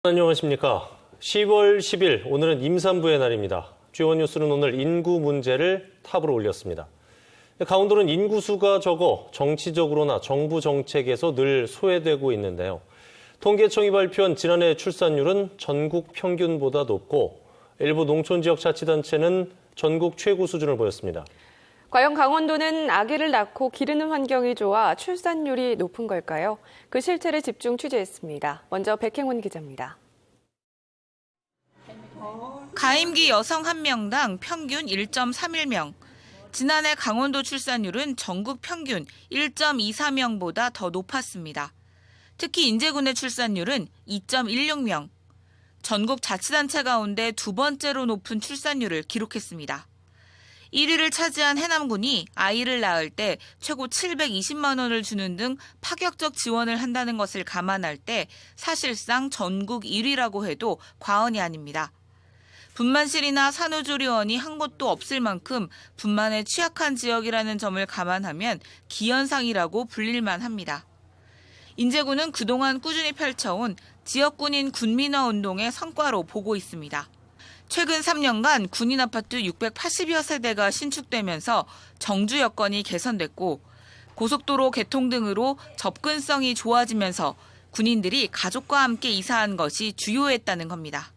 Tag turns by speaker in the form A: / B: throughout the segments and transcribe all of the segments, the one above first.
A: 안녕하십니까. 10월 10일 오늘은 임산부의 날입니다. 주요 뉴스는 오늘 인구 문제를 탑으로 올렸습니다. 강원도는 인구수가 적어 정치적으로나 정부 정책에서 늘 소외되고 있는데요. 통계청이 발표한 지난해 출산율은 전국 평균보다 높고 일부 농촌지역 자치단체는 전국 최고 수준을 보였습니다.
B: 과연 강원도는 아기를 낳고 기르는 환경이 좋아 출산율이 높은 걸까요? 그 실태를 집중 취재했습니다. 먼저 백행원 기자입니다.
C: 가임기 여성 1명당 평균 1.31명. 지난해 강원도 출산율은 전국 평균 1.24명보다 더 높았습니다. 특히 인제군의 출산율은 2.16명. 전국 자치단체 가운데 두 번째로 높은 출산율을 기록했습니다. 1위를 차지한 해남군이 아이를 낳을 때 최고 720만 원을 주는 등 파격적 지원을 한다는 것을 감안할 때 사실상 전국 1위라고 해도 과언이 아닙니다. 분만실이나 산후조리원이 한 곳도 없을 만큼 분만에 취약한 지역이라는 점을 감안하면 기현상이라고 불릴만 합니다. 인제군은 그동안 꾸준히 펼쳐온 지역군인 군민화 운동의 성과로 보고 있습니다. 최근 3년간 군인 아파트 680여 세대가 신축되면서 정주 여건이 개선됐고 고속도로 개통 등으로 접근성이 좋아지면서 군인들이 가족과 함께 이사한 것이 주요했다는 겁니다.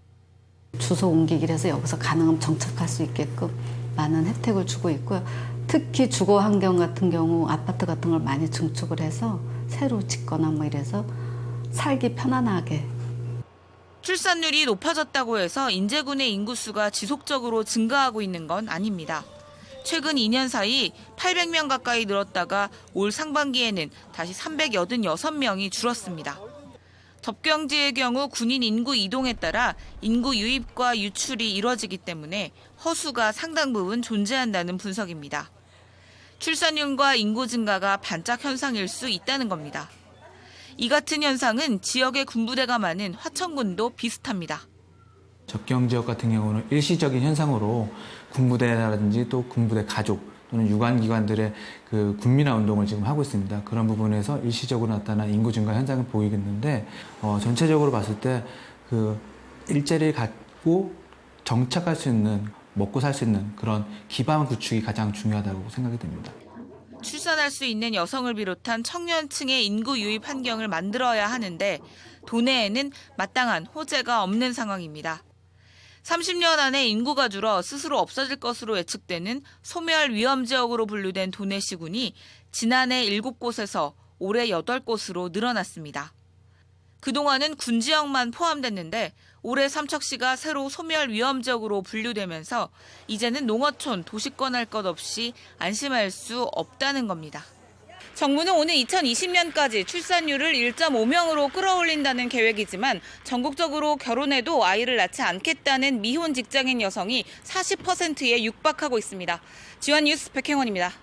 D: 주소 옮기기를 해서 여기서 가능하면 정착할 수 있게끔 많은 혜택을 주고 있고요. 특히 주거 환경 같은 경우 아파트 같은 걸 많이 증축을 해서 새로 짓거나 뭐 이래서 살기 편안하게.
C: 출산율이 높아졌다고 해서 인제군의 인구수가 지속적으로 증가하고 있는 건 아닙니다. 최근 2년 사이 800명 가까이 늘었다가 올 상반기에는 다시 386명이 줄었습니다. 접경지의 경우 군인 인구 이동에 따라 인구 유입과 유출이 이뤄지기 때문에 허수가 상당 부분 존재한다는 분석입니다. 출산율과 인구 증가가 반짝 현상일 수 있다는 겁니다. 이 같은 현상은 지역의 군부대가 많은 화천군도 비슷합니다.
E: 접경 지역 같은 경우는 일시적인 현상으로 군부대라든지 또 군부대 가족 또는 유관기관들의 그 군민화 운동을 지금 하고 있습니다. 그런 부분에서 일시적으로 나타난 인구 증가 현상을 보이겠는데 전체적으로 봤을 때 그 일자리를 갖고 정착할 수 있는 먹고 살 수 있는 그런 기반 구축이 가장 중요하다고 생각이 됩니다.
C: 출산할 수 있는 여성을 비롯한 청년층의 인구 유입 환경을 만들어야 하는데 도내에는 마땅한 호재가 없는 상황입니다. 30년 안에 인구가 줄어 스스로 없어질 것으로 예측되는 소멸 위험 지역으로 분류된 도내시군이 지난해 7곳에서 올해 8곳으로 늘어났습니다. 그동안은 군 지역만 포함됐는데 올해 삼척시가 새로 소멸 위험 지역으로 분류되면서 이제는 농어촌, 도시권 할 것 없이 안심할 수 없다는 겁니다. 정부는 오는 2020년까지 출산율을 1.5명으로 끌어올린다는 계획이지만 전국적으로 결혼해도 아이를 낳지 않겠다는 미혼 직장인 여성이 40%에 육박하고 있습니다. 지원 뉴스 백행원입니다.